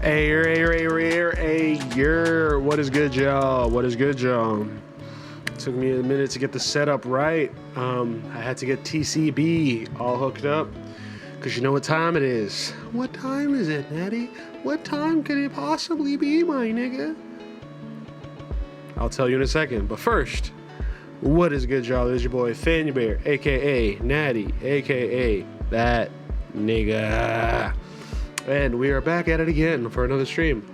What is good, y'all? What is good, y'all? Took me a minute to get the setup right. I had to get TCB all hooked up because you know what time it is. What time is it, Natty? What time could it possibly be, my nigga? I'll tell you in a second. But first, what is good, y'all? It's your boy ThaniaBear, aka Natty, aka that nigga. And we are back at it again for another stream.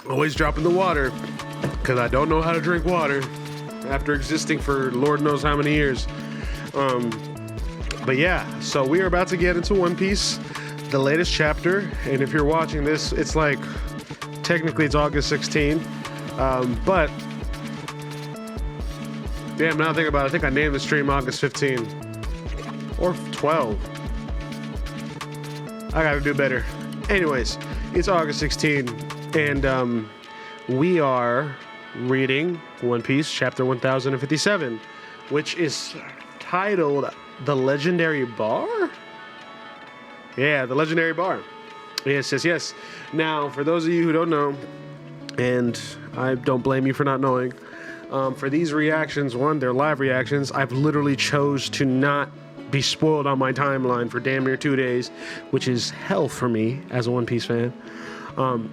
Always dropping the water, because I don't know how to drink water after existing for Lord knows how many years. But yeah, so we are about to get into One Piece, the latest chapter. And if you're watching this, it's like, technically it's August 16. But, damn, now I think about it, I think I named the stream August 15. Or 12. I gotta do better. Anyways, it's August 16, and we are reading One Piece, chapter 1057, which is titled The Legendary Bar? Yeah, The Legendary Bar. Yes. Now, for those of you who don't know, and I don't blame you for not knowing, for these reactions, one, they're live reactions. I've literally chose to not be spoiled on my timeline for damn near 2 days, which is hell for me as a One Piece fan.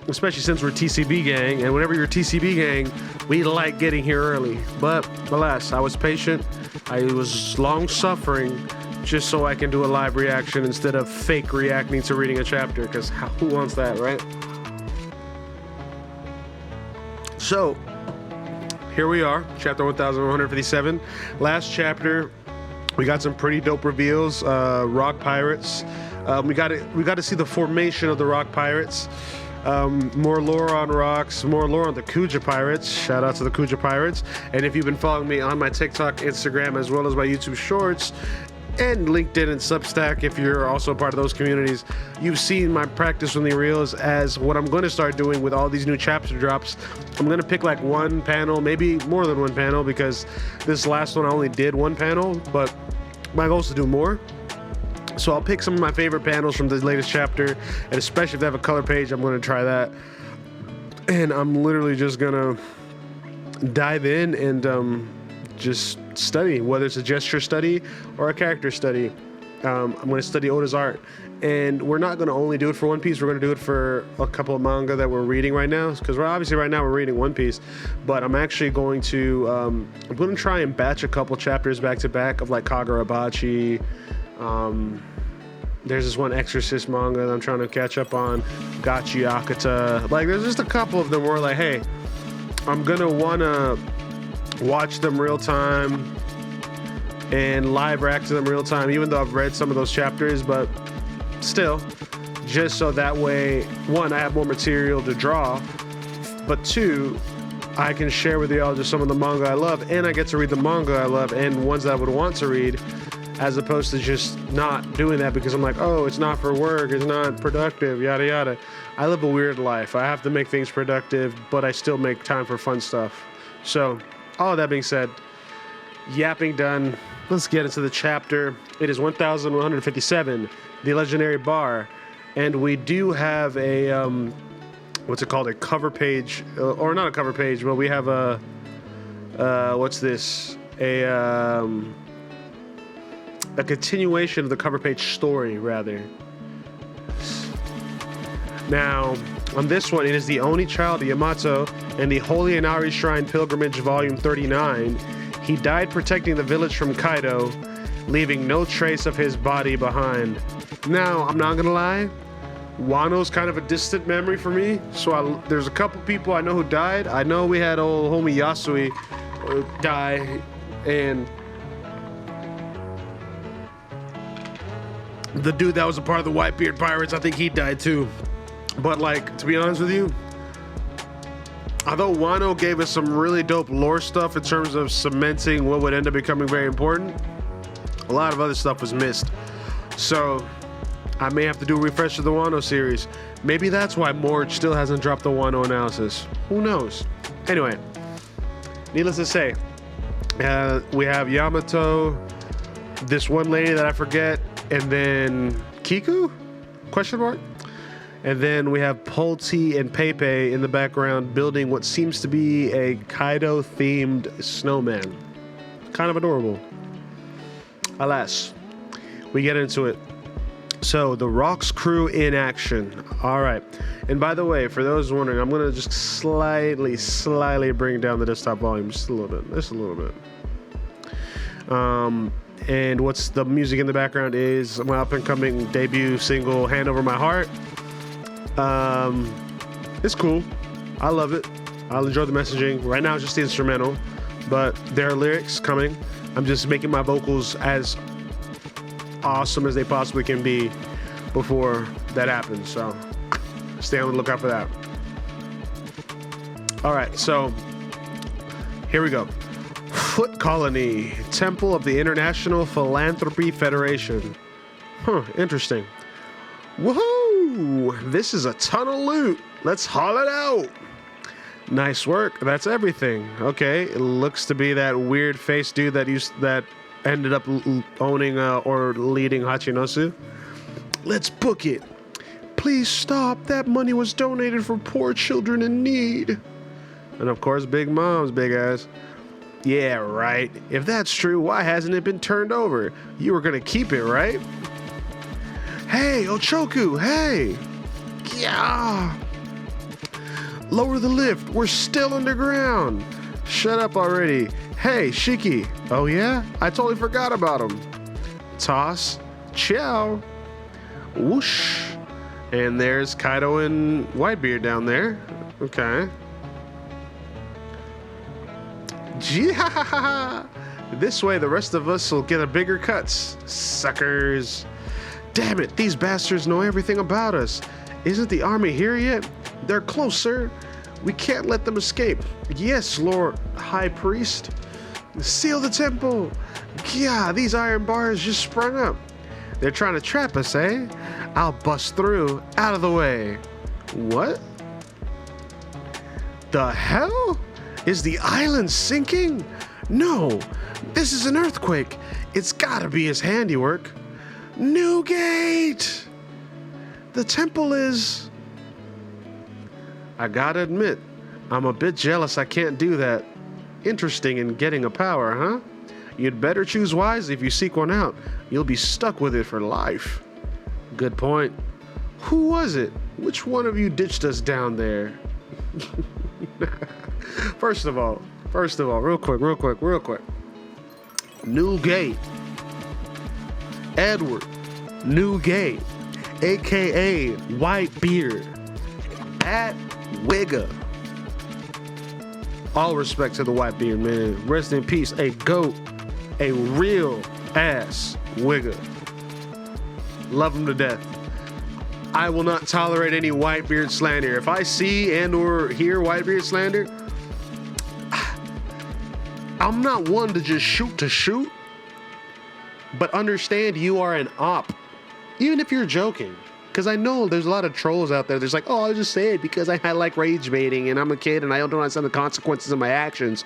Especially since we're TCB gang, and whenever you're TCB gang, we like getting here early. But alas, I was patient. I was long suffering just so I can do a live reaction instead of fake reacting to reading a chapter, because who wants that, right? So, here we are, chapter 1157. Last chapter, we got some pretty dope reveals. Rock pirates. We got to see the formation of the rock pirates. More lore on rocks. More lore on the Kuja pirates. Shout out to the Kuja pirates. And if you've been following me on my TikTok, Instagram, as well as my YouTube Shorts, and LinkedIn and Substack, if you're also a part of those communities, you've seen my practice from the reels as what I'm going to start doing with all these new chapter drops. I'm going to pick like one panel, maybe more than one panel, because this last one I only did one panel, but my goal is to do more. So I'll pick some of my favorite panels from the latest chapter, and especially if they have a color page, I'm going to try that. And I'm literally just going to dive in and just study, whether it's a gesture study or a character study. I'm going to study Oda's art, and we're not going to only do it for One Piece. We're going to do it for a couple of manga that we're reading right now, because we're obviously right now we're reading One Piece, but I'm actually going to I'm going to try and batch a couple chapters back to back of like Kagurabachi. There's this one Exorcist manga that I'm trying to catch up on, Gachi Akata. Like, there's just a couple of them where like, hey, I'm gonna wanna watch them real time and live react to them real time, even though I've read some of those chapters, but still, just so that way, one, I have more material to draw, but two, I can share with y'all just some of the manga I love, and I get to read the manga I love and ones that I would want to read, as opposed to just not doing that because I'm like, oh, it's not for work, it's not productive, yada yada. I live a weird life. I have to make things productive, but I still make time for fun stuff. So, all of that being said, yapping done, let's get into the chapter. It is 1157, The Legendary Bar, and we do have a, what's it called, a cover page, or not a cover page, but we have a, what's this, a continuation of the cover page story, rather. Now, on this one, it is the Oni child, Yamato, and the Holy Inari Shrine Pilgrimage, Volume 39. He died protecting the village from Kaido, leaving no trace of his body behind. Now, I'm not gonna lie, Wano's kind of a distant memory for me, so there's a couple people I know who died. I know we had old homie Yasui die, and the dude that was a part of the Whitebeard Pirates, I think he died too. But like, to be honest with you, although Wano gave us some really dope lore stuff in terms of cementing what would end up becoming very important, a lot of other stuff was missed. So I may have to do a refresh of the Wano series. Maybe that's why Morge still hasn't dropped the Wano analysis. Who knows? Anyway, needless to say, we have Yamato, this one lady that I forget, and then Kiku? Question mark? And then we have Pulte and Pepe in the background building what seems to be a Kaido-themed snowman. Kind of adorable. Alas, we get into it. So, the Rocks crew in action. All right. And by the way, for those wondering, I'm going to just slightly bring down the desktop volume just a little bit. And what's the music in the background is my up-and-coming debut single, Hand Over My Heart. It's cool. I love it. I'll enjoy the messaging. Right now, it's just the instrumental, but there are lyrics coming. I'm just making my vocals as awesome as they possibly can be before that happens. So stay on the lookout for that. All right, so here we go. Foot Colony, Temple of the International Philanthropy Federation. Interesting. Woohoo! This is a ton of loot. Let's haul it out. Nice work. That's everything. Okay, it looks to be that weird face dude that ended up owning or leading Hachinosu. Let's book it. Please stop. That money was donated for poor children in need. And of course, Big Mom's big ass. Yeah, right. If that's true, why hasn't it been turned over? You were gonna keep it, right? Hey, Ochoku, hey! Yeah! Lower the lift, we're still underground! Shut up already. Hey, Shiki. Oh yeah? I totally forgot about him. Toss. Ciao. Whoosh. And there's Kaido and Whitebeard down there. Okay. Yeah! This way the rest of us will get a bigger cuts. Suckers. Damn it, these bastards know everything about us. Isn't the army here yet? They're closer. We can't let them escape. Yes, Lord High Priest. Seal the temple. Yeah, these iron bars just sprung up. They're trying to trap us, eh? I'll bust through. Out of the way. What? The hell? Is the island sinking? No, this is an earthquake. It's gotta be his handiwork. New gate! The temple is... I gotta admit, I'm a bit jealous I can't do that. Interesting in getting a power, huh? You'd better choose wisely if you seek one out. You'll be stuck with it for life. Good point. Who was it? Which one of you ditched us down there? First of all, real quick. New gate. Edward Newgate, aka Whitebeard, at Wigga. All respect to the Whitebeard, man. Rest in peace, a goat, a real ass Wigga. Love him to death. I will not tolerate any Whitebeard slander. If I see and or hear Whitebeard slander, I'm not one to just shoot, but understand you are an op, even if you're joking. Because I know there's a lot of trolls out there. There's like, oh, I'll just say it because I like rage baiting and I'm a kid and I don't understand the consequences of my actions.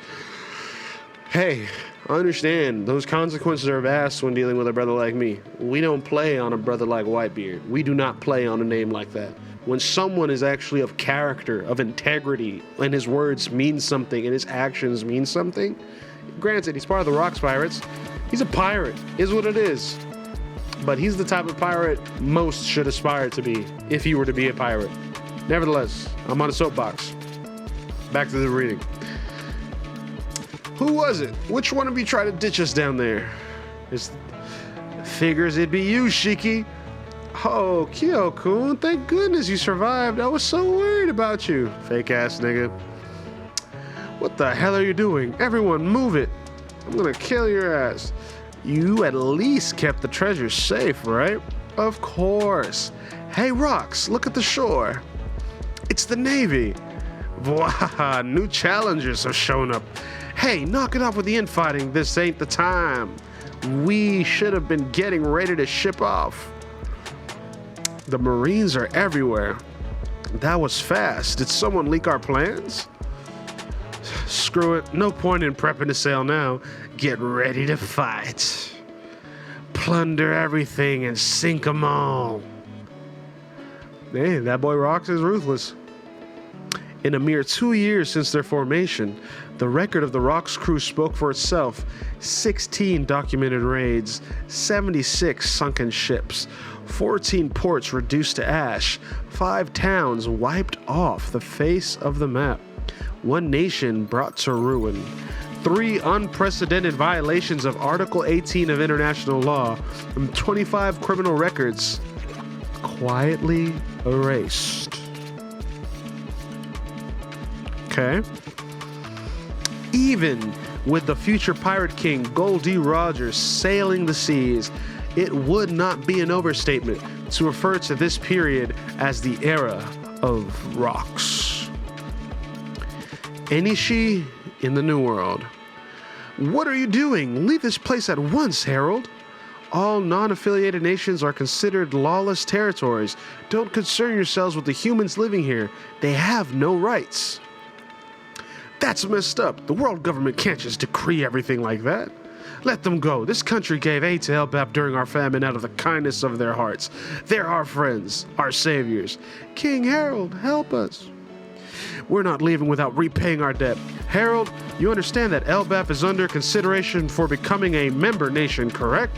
Hey, I understand those consequences are vast when dealing with a brother like me. We don't play on a brother like Whitebeard. We do not play on a name like that. When someone is actually of character, of integrity, and his words mean something and his actions mean something, granted, he's part of the Rocks Pirates. He's a pirate, is what it is. But he's the type of pirate most should aspire to be if he were to be a pirate. Nevertheless, I'm on a soapbox. Back to the reading. Who was it? Which one of you tried to ditch us down there? Figures it'd be you, Shiki. Oh, Kyo-kun, thank goodness you survived. I was so worried about you. Fake ass nigga. What the hell are you doing? Everyone move it. I'm gonna kill your ass. You at least kept the treasure safe, right? Of course. Hey, Rocks, look at the shore. It's the Navy. Wow, new challengers have shown up. Hey, knock it off with the infighting. This ain't the time. We should have been getting ready to ship off. The Marines are everywhere. That was fast. Did someone leak our plans? Screw it. No point in prepping to sail now. Get ready to fight. Plunder everything and sink 'em all. Hey, that boy Rocks is ruthless. In a mere 2 years since their formation, the record of the Rocks crew spoke for itself. 16 documented raids, 76 sunken ships, 14 ports reduced to ash, 5 towns wiped off the face of the map, 1 nation brought to ruin, 3 unprecedented violations of Article 18 of international law, and 25 criminal records quietly erased. Okay. Even with the future pirate king Gold D. Rogers sailing the seas, it would not be an overstatement to refer to this period as the era of rocks. Enishi in the New World. What are you doing? Leave this place at once, Harold. All non-affiliated nations are considered lawless territories. Don't concern yourselves with the humans living here. They have no rights. That's messed up. The world government can't just decree everything like that. Let them go. This country gave aid to Elbaf during our famine out of the kindness of their hearts. They're our friends, our saviors. King Harold, help us. We're not leaving without repaying our debt. Harold, you understand that Elbaf is under consideration for becoming a member nation, correct?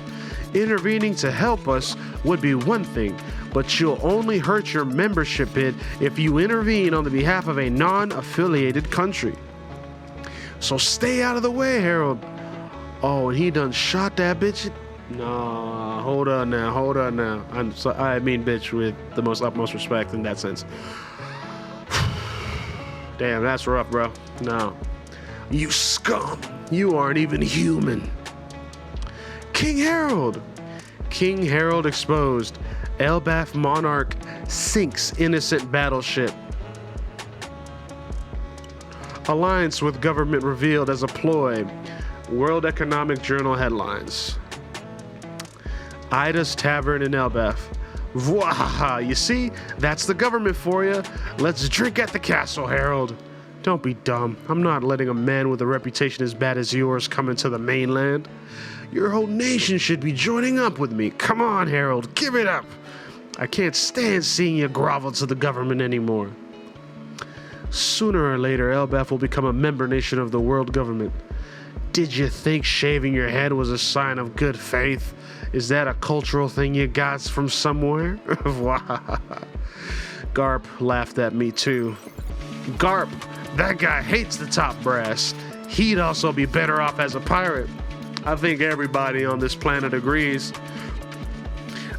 Intervening to help us would be one thing, but you'll only hurt your membership bid if you intervene on the behalf of a non-affiliated country. So stay out of the way, Harold. Oh, and he done shot that bitch? Nah, hold on now. I mean bitch with the most utmost respect in that sense. Damn, that's rough, bro. No. You scum. You aren't even human. King Harold! King Harold exposed. Elbaf monarch sinks innocent battleship. Alliance with government revealed as a ploy. World Economic Journal headlines. Ida's Tavern in Elbaf. Wahaha, you see? That's the government for you. Let's drink at the castle, Harold. Don't be dumb. I'm not letting a man with a reputation as bad as yours come into the mainland. Your whole nation should be joining up with me. Come on, Harold, give it up. I can't stand seeing you grovel to the government anymore. Sooner or later, Elbaf will become a member nation of the world government. Did you think shaving your head was a sign of good faith? Is that a cultural thing you got from somewhere? Garp laughed at me too. Garp, that guy hates the top brass. He'd also be better off as a pirate. I think everybody on this planet agrees.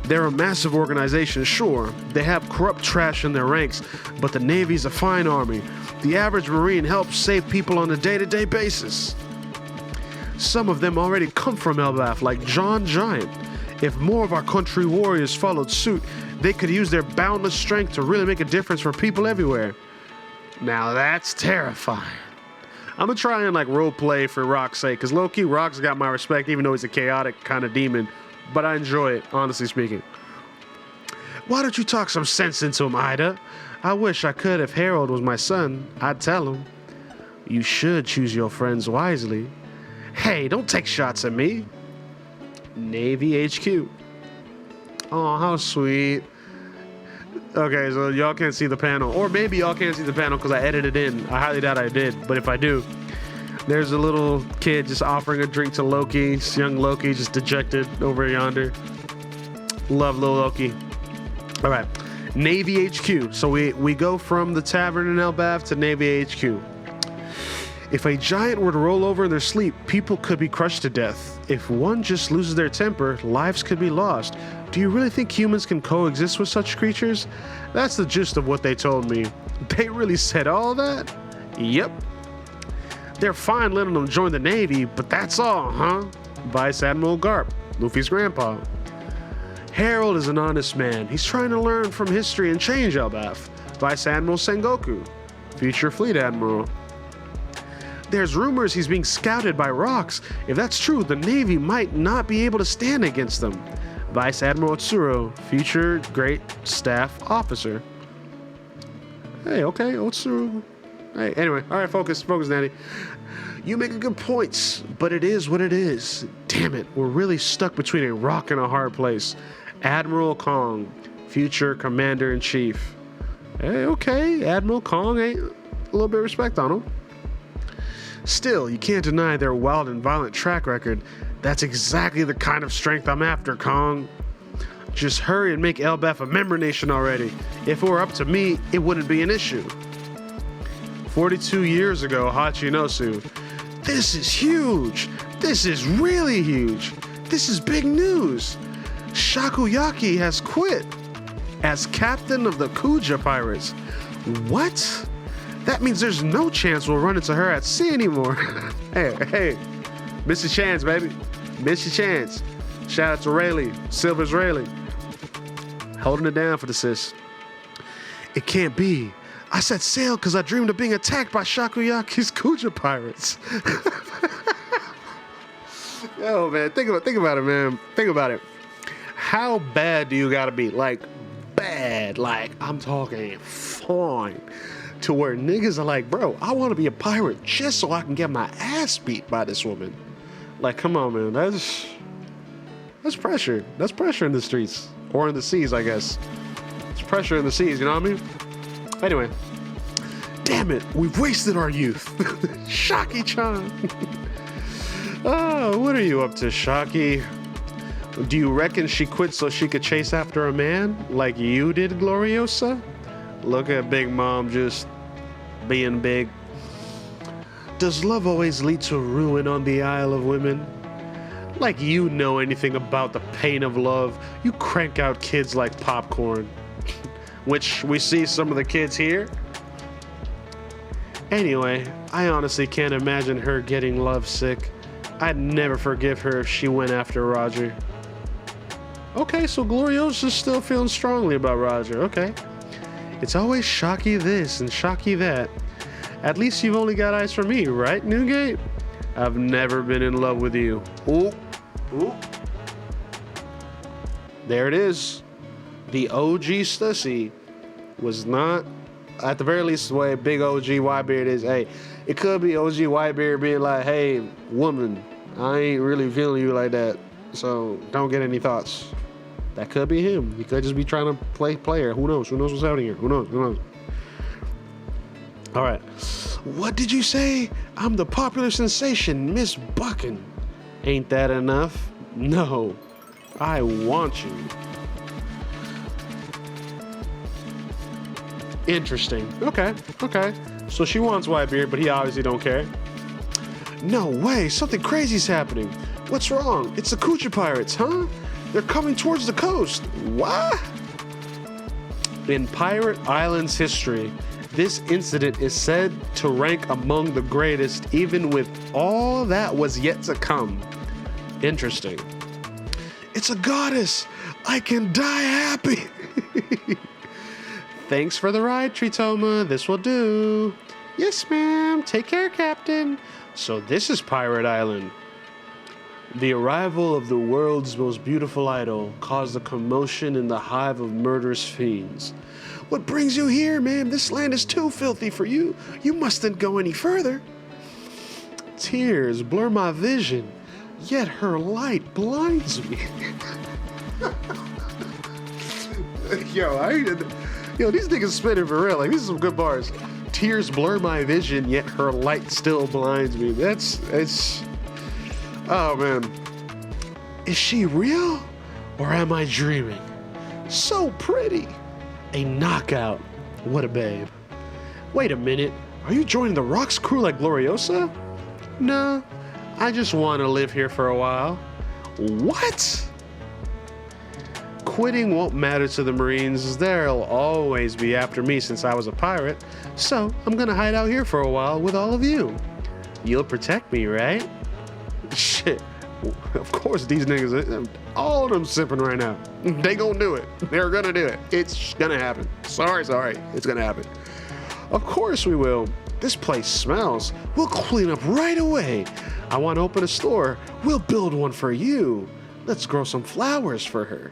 They're a massive organization, sure. They have corrupt trash in their ranks, but the Navy's a fine army. The average Marine helps save people on a day-to-day basis. Some of them already come from Elbaf, like John Giant. If more of our country warriors followed suit, they could use their boundless strength to really make a difference for people everywhere. Now that's terrifying. I'm gonna try and role play for Rock's sake, because low-key Rock's got my respect, even though he's a chaotic kind of demon. But I enjoy it, honestly speaking. Why don't you talk some sense into him, Ida? I wish I could. If Harold was my son, I'd tell him. You should choose your friends wisely. Hey, don't take shots at me. Navy HQ. Oh, how sweet. Okay, so y'all can't see the panel. Or maybe y'all can't see the panel because I edited it in. I highly doubt I did, but if I do, there's a little kid just offering a drink to Loki. Just young Loki, just dejected over yonder. Love little Loki. All right, Navy HQ. So we go from the tavern in Elbaf to Navy HQ. If a giant were to roll over in their sleep, people could be crushed to death. If one just loses their temper, lives could be lost. Do you really think humans can coexist with such creatures? That's the gist of what they told me. They really said all that? Yep. They're fine letting them join the Navy, but that's all, huh? Vice Admiral Garp, Luffy's grandpa. Harold is an honest man. He's trying to learn from history and change Elbaf. Vice Admiral Sengoku, future Fleet Admiral. There's rumors he's being scouted by Rocks. If that's true, the Navy might not be able to stand against them. Vice Admiral Otsuro, future Great Staff Officer. Hey, okay, Otsuro. Hey, anyway, all right, focus, Nanny. You make a good points, but it is what it is. Damn it, we're really stuck between a rock and a hard place. Admiral Kong, future commander-in-chief. Hey, okay, Admiral Kong ain't a little bit of respect on him. Still, you can't deny their wild and violent track record. That's exactly the kind of strength I'm after, Kong. Just hurry and make Elbaf a member nation already. If it were up to me, it wouldn't be an issue. 42 years ago, Hachinosu. This is huge. This is really huge. This is big news. Shakuyaki has quit as captain of the Kuja pirates. What? That means there's no chance we'll run into her at sea anymore. Hey, miss your chance, baby. Miss your chance. Shout out to Rayleigh, Silver's Rayleigh. Holding it down for the sis. It can't be. I set sail because I dreamed of being attacked by Shakuyaki's Kuja pirates. Yo, man, think about it, man. Think about it. How bad do you gotta be? Like, bad. Like, I'm talking fine. To where niggas are like, bro, I want to be a pirate just so I can get my ass beat by this woman. Like, come on, man. That's pressure. That's pressure in the streets. Or in the seas, I guess. It's pressure in the seas, you know what I mean? Anyway. Damn it, we've wasted our youth. Shaki-chan. Oh, what are you up to, Shaki? Do you reckon she quit so she could chase after a man like you did, Gloriosa? Look at Big Mom just being big. Does love always lead to ruin on the Isle of Women? Like you know anything about the pain of love. You crank out kids like popcorn. Which we see some of the kids here. Anyway, I honestly can't imagine her getting lovesick. I'd never forgive her if she went after Roger. Okay, so Gloriosa's still feeling strongly about Roger. Okay. It's always Shocky this and Shocky that. At least you've only got eyes for me, right, Newgate? I've never been in love with you. Ooh. Ooh. There it is. The OG Stussy was not, at the very least, the way big OG Whitebeard is. Hey, it could be OG Whitebeard being like, hey, woman, I ain't really feeling you like that, so don't get any thoughts. That could be him. He could just be trying to play player. Who knows? Who knows what's happening here? Who knows? Who knows? All right. What did you say? I'm the popular sensation, Miss Buckin. Ain't that enough? No. I want you. Interesting. Okay. So she wants Whitebeard, but he obviously don't care. No way. Something crazy's happening. What's wrong? It's the Kucha pirates, huh? They're coming towards the coast. What? In Pirate Island's history, this incident is said to rank among the greatest, even with all that was yet to come. Interesting. It's a goddess. I can die happy. Thanks for the ride, Tritoma. This will do. Yes, ma'am. Take care, Captain. So this is Pirate Island. The arrival of the world's most beautiful idol caused a commotion in the hive of murderous fiends. What brings you here, ma'am? This land is too filthy for you. You mustn't go any further. Tears blur my vision, yet her light blinds me. Yo, these niggas spinning for real. Like, these are some good bars. Tears blur my vision, yet her light still blinds me. Oh, man. Is she real? Or am I dreaming? So pretty. A knockout. What a babe. Wait a minute. Are you joining the Rocks crew like Gloriosa? No. I just want to live here for a while. What? Quitting won't matter to the Marines. They'll always be after me since I was a pirate. So I'm going to hide out here for a while with all of you. You'll protect me, right? Shit. Of course these niggas, all of them sipping right now. They gonna do it. They're gonna do it. It's gonna happen. Sorry. It's gonna happen. Of course we will. This place smells. We'll clean up right away. I want to open a store. We'll build one for you. Let's grow some flowers for her.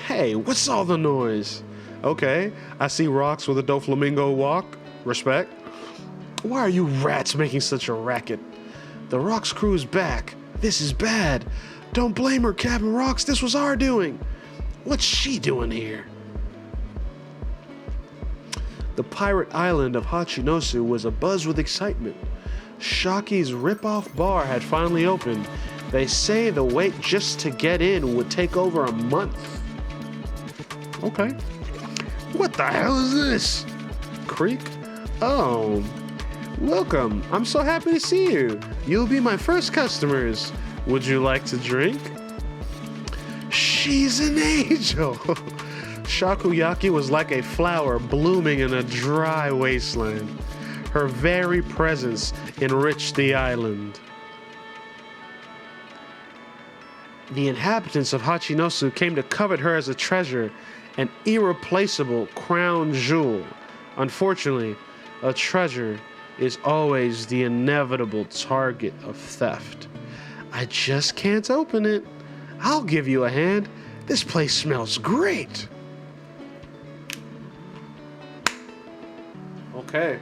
Hey, what's all the noise? Okay, I see rocks with a Doflamingo walk. Respect. Why are you rats making such a racket? The Rocks crew is back. This is bad. Don't blame her, Captain Rocks. This was our doing. What's she doing here? The pirate island of Hachinosu was abuzz with excitement. Shaki's rip-off bar had finally opened. They say the wait just to get in would take over a month. Okay. What the hell is this? Creek? Oh, welcome. I'm so happy to see you. You'll be my first customers. Would you like to drink? She's an angel. Shakuyaki was like a flower blooming in a dry wasteland. Her very presence enriched the island. The inhabitants of Hachinosu came to covet her as a treasure, an irreplaceable crown jewel. Unfortunately, a treasure is always the inevitable target of theft. I just can't open it. I'll give you a hand. This place smells great. Okay.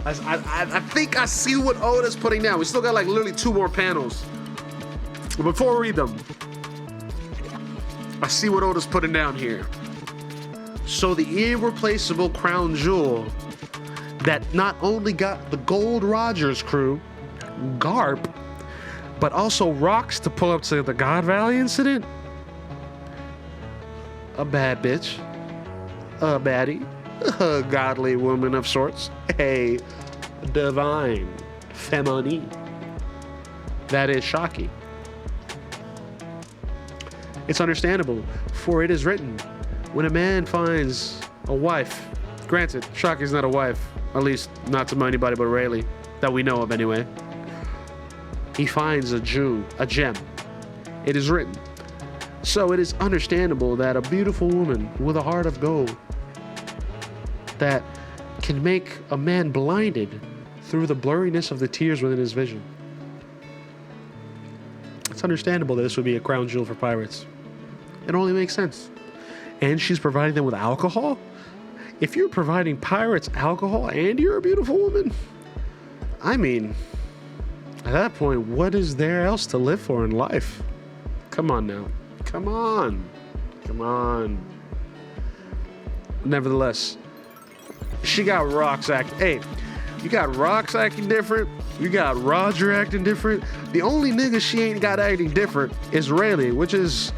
I think I see what Oda's putting down. We still got like literally 2 more panels. But before we read them, I see what Oda's putting down here. So the irreplaceable crown jewel that not only got the Gold Rogers crew, Garp, but also rocks to pull up to the God Valley incident? A bad bitch. A baddie. A godly woman of sorts. A divine feminine. That is Shaki. It's understandable, for it is written, when a man finds a wife, granted, Shaki's not a wife, at least not to anybody but Rayleigh, that we know of anyway. He finds a gem. It is written. So it is understandable that a beautiful woman with a heart of gold that can make a man blinded through the blurriness of the tears within his vision. It's understandable that this would be a crown jewel for pirates. It only makes sense. And she's providing them with alcohol? If you're providing pirates alcohol and you're a beautiful woman, I mean, at that point, what is there else to live for in life? Come on now. Come on. Nevertheless, she got Rox acting. Hey, you got Rox acting different. You got Roger acting different. The only nigga she ain't got acting different is Rayleigh, which is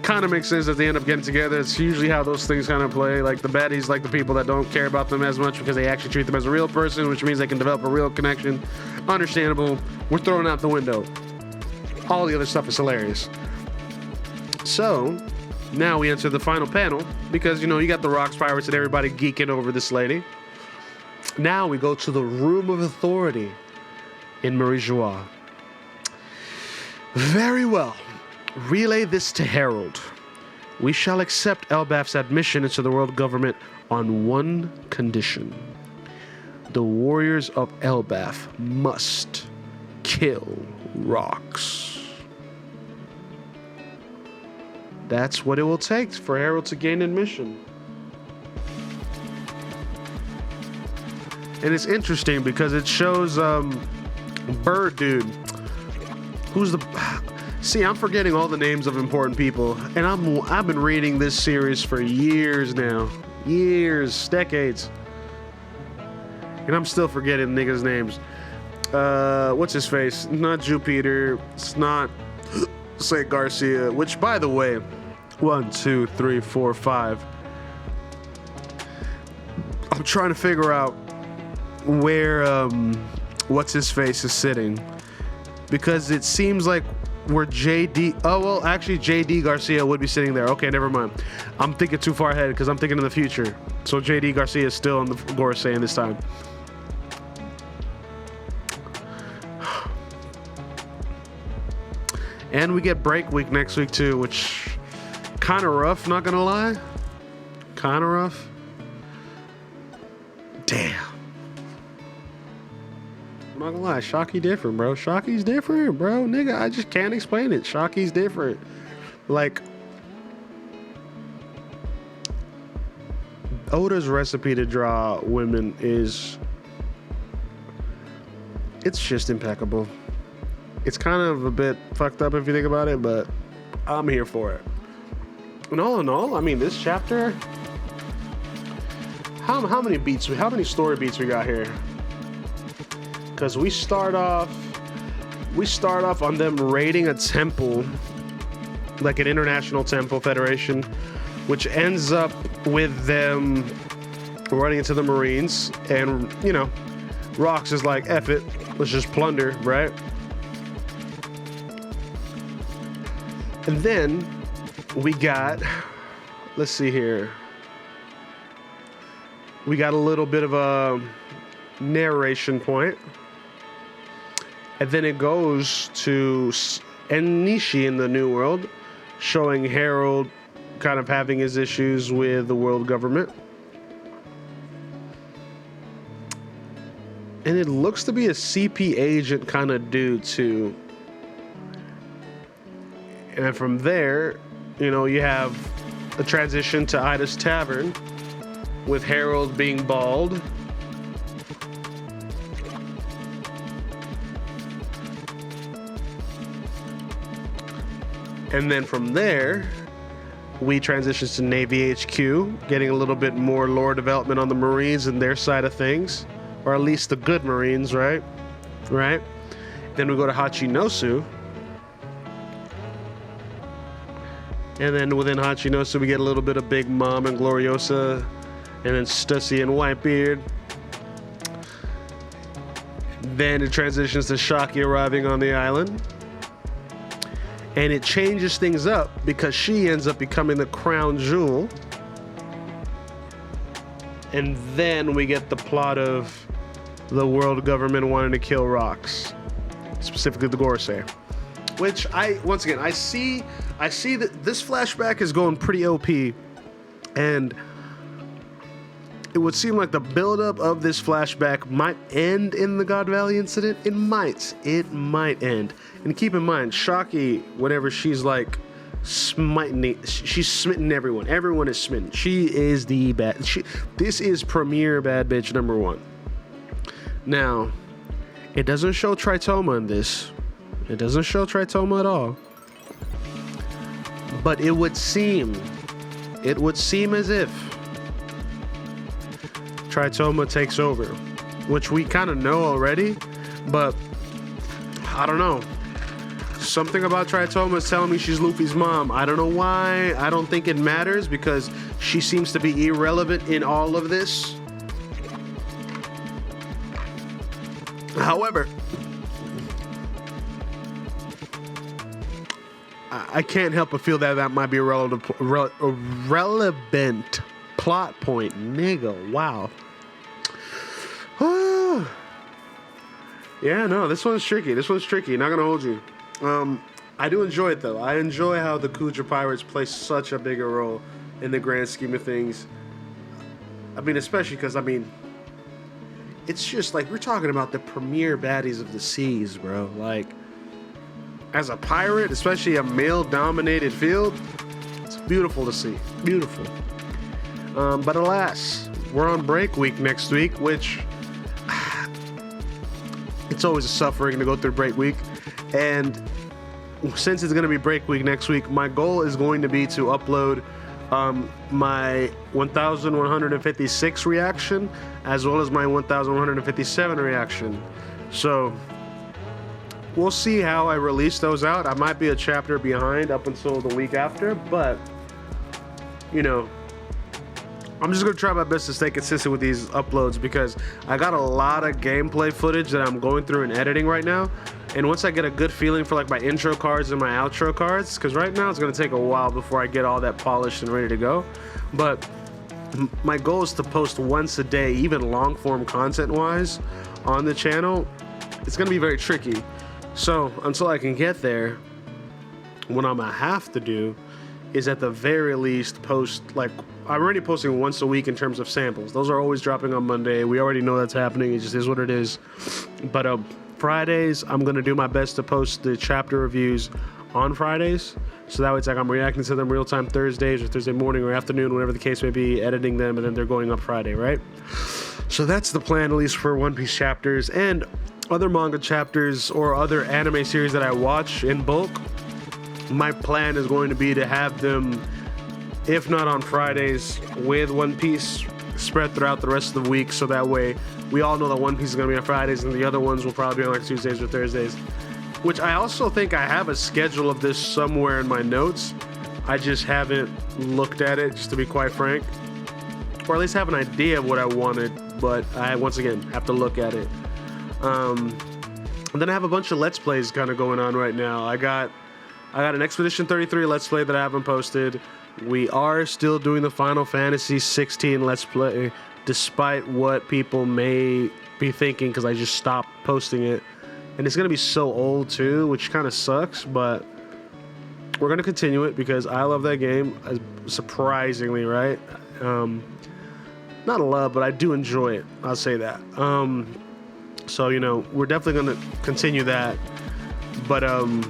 kind of makes sense that they end up getting together. It's usually how those things kind of play. Like the baddies, like the people that don't care about them as much because they actually treat them as a real person, which means they can develop a real connection. Understandable. We're throwing out the window. All the other stuff is hilarious. So now we enter the final panel because, you know, you got the Rocks Pirates and everybody geeking over this lady. Now we go to the Room of Authority in Marie Joie. Very well. Relay this to Harold. We shall accept Elbaf's admission into the world government on one condition. The warriors of Elbaf must kill Rocks. That's what it will take for Harold to gain admission. And it's interesting because it shows Bird Dude, who's the... See, I'm forgetting all the names of important people, and I've been reading this series for years now. Years, decades. And I'm still forgetting niggas' names. What's his face? Not Jupiter. It's not St. Garcia, which, by the way, 1, 2, 3, 4, 5. I'm trying to figure out where what's his face is sitting, because it seems like where JD, oh well, actually JD Garcia would be sitting there. Okay, never mind. I'm thinking too far ahead because I'm thinking in the future. So JD Garcia is still on the Gorosei this time. And we get break week next week too, which kind of rough, not gonna lie. Kind of rough. Damn. I'm not gonna lie, Shaki different, bro. Shaki's different, bro. Nigga, I just can't explain it. Shaki's different. Like, Oda's recipe to draw women is... it's just impeccable. It's kind of a bit fucked up if you think about it, but I'm here for it. And all in all, I mean, this chapter, how many story beats we got here? Because we start off on them raiding a temple, like an international temple federation, which ends up with them running into the Marines, and you know, Rox is like, F it, let's just plunder, right? And then we got, let's see here, we got a little bit of a narration point, and then it goes to Nishi in the New World, showing Harold kind of having his issues with the world government. And it looks to be a CP agent kind of dude too. And then from there, you know, you have a transition to Ida's Tavern with Harold being bald. And then from there, we transition to Navy HQ, getting a little bit more lore development on the Marines and their side of things, or at least the good Marines, right? Right? Then we go to Hachinosu. And then within Hachinosu, we get a little bit of Big Mom and Gloriosa, and then Stussy and Whitebeard. Then it transitions to Shaki arriving on the island. And it changes things up because she ends up becoming the crown jewel. And then we get the plot of the world government wanting to kill Rox, specifically the Gorsei. Which once again, I see that this flashback is going pretty OP, and it would seem like the buildup of this flashback might end in the God Valley incident. It might end. And keep in mind, Shaki, whenever she's like she's smitten everyone. Everyone is smitten. She is the this is premier bad bitch number one. Now, it doesn't show Tritoma in this. It doesn't show Tritoma at all. But it would seem as if Tritoma takes over, which we kind of know already, but I don't know. Something about Tritoma is telling me she's Luffy's mom. I don't know why. I don't think it matters because she seems to be irrelevant in all of this. However, I can't help but feel that might be a relevant plot point. Nigga, wow. Yeah, no, this one's tricky. Not gonna hold you. I do enjoy it though. I enjoy how the Kuja Pirates play such a bigger role in the grand scheme of things. I mean, especially because, I mean, it's just like we're talking about the premier baddies of the seas, bro. Like, as a pirate, especially a male-dominated field, it's beautiful to see. Beautiful. But alas, we're on break week next week, which it's always a suffering to go through break week. And since it's going to be break week next week, my goal is going to be to upload my 1156 reaction as well as my 1157 reaction. So we'll see how I release those out. I might be a chapter behind up until the week after, but you know, I'm just going to try my best to stay consistent with these uploads because I got a lot of gameplay footage that I'm going through and editing right now. And once I get a good feeling for like my intro cards and my outro cards, because right now it's going to take a while before I get all that polished and ready to go. But my goal is to post once a day, even long form content wise on the channel. It's going to be very tricky. So until I can get there, what I'm going to have to do is at the very least post, like, I'm already posting once a week in terms of samples. Those are always dropping on Monday. We already know that's happening. It just is what it is. But Fridays, I'm going to do my best to post the chapter reviews on Fridays. So that way it's like I'm reacting to them real time Thursdays or Thursday morning or afternoon, whatever the case may be, editing them, and then they're going up Friday, right? So that's the plan, at least for One Piece chapters and other manga chapters or other anime series that I watch in bulk. my plan is going to be to have them, if not on Fridays, with One Piece spread throughout the rest of the week, so that way we all know that One Piece is going to be on Fridays and the other ones will probably be on like Tuesdays or Thursdays. Which I also think I have a schedule of this somewhere in my notes. I just haven't looked at it, just to be quite frank. Or at least have an idea of what I wanted, but I, once again, have to look at it. And then I have a bunch of Let's Plays kind of going on right now. I got an Expedition 33 Let's Play that I haven't posted. We are still doing the Final Fantasy 16 Let's Play, despite what people may be thinking, because I just stopped posting it. And it's going to be so old too, which kind of sucks, but we're going to continue it because I love that game, surprisingly, right? Not a love, but I do enjoy it. I'll say that. So, you know, we're definitely going to continue that. But on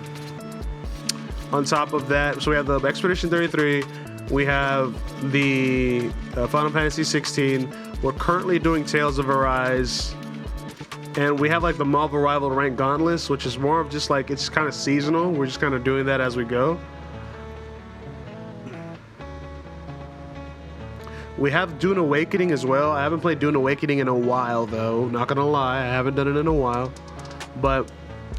top of that, so we have the Expedition 33. We have the Final Fantasy 16. We're currently doing Tales of Arise. And we have like the Marvel Rival Rank Gauntlets, which is more of just like, it's kind of seasonal. We're just kind of doing that as we go. We have Dune Awakening as well. I haven't played Dune Awakening in a while though. Not gonna lie, I haven't done it in a while. But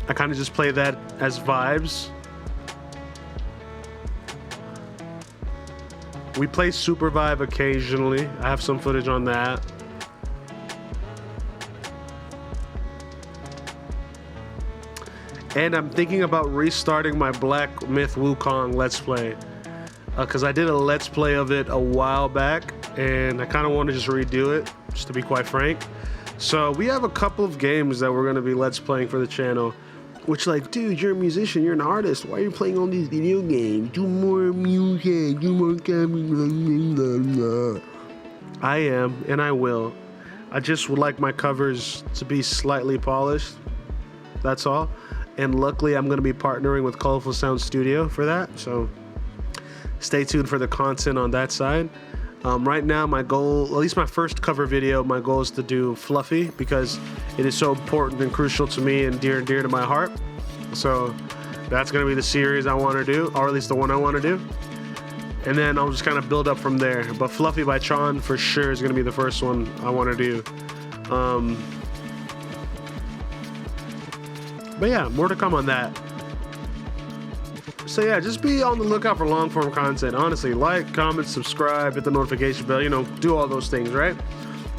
I kind of just play that as vibes. We play Super Vibe occasionally. I have some footage on that. And I'm thinking about restarting my Black Myth Wukong Let's Play. Because I did a Let's Play of it a while back, and I kind of want to just redo it, just to be quite frank. So we have a couple of games that we're going to be Let's Playing for the channel. Which, like, dude, you're a musician, you're an artist. Why are you playing all these video games? Do more music, do more camera. I am, and I will. I just would like my covers to be slightly polished. That's all. And luckily, I'm going to be partnering with Colorful Sound Studio for that. So stay tuned for the content on that side. Right now, my goal, at least my first cover video, my goal is to do Fluffy because it is so important and crucial to me and dear to my heart. So that's going to be the series I want to do, or at least the one I want to do. And then I'll just kind of build up from there. But Fluffy by Tron for sure is going to be the first one I want to do. But yeah, more to come on that. So yeah, just be on the lookout for long form content. Honestly, like, comment, subscribe, hit the notification bell, you know, do all those things, right?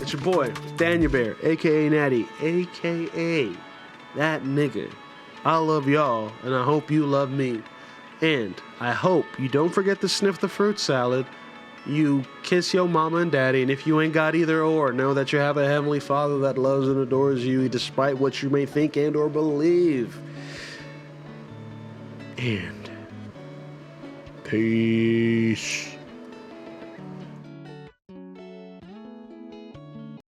It's your boy, ThaniaBear, aka Natty, aka that nigga. I love y'all, and I hope you love me. And I hope you don't forget to sniff the fruit salad. You kiss your mama and daddy, and if you ain't got either or, know that you have a heavenly Father that loves and adores you despite what you may think and or believe. And peace.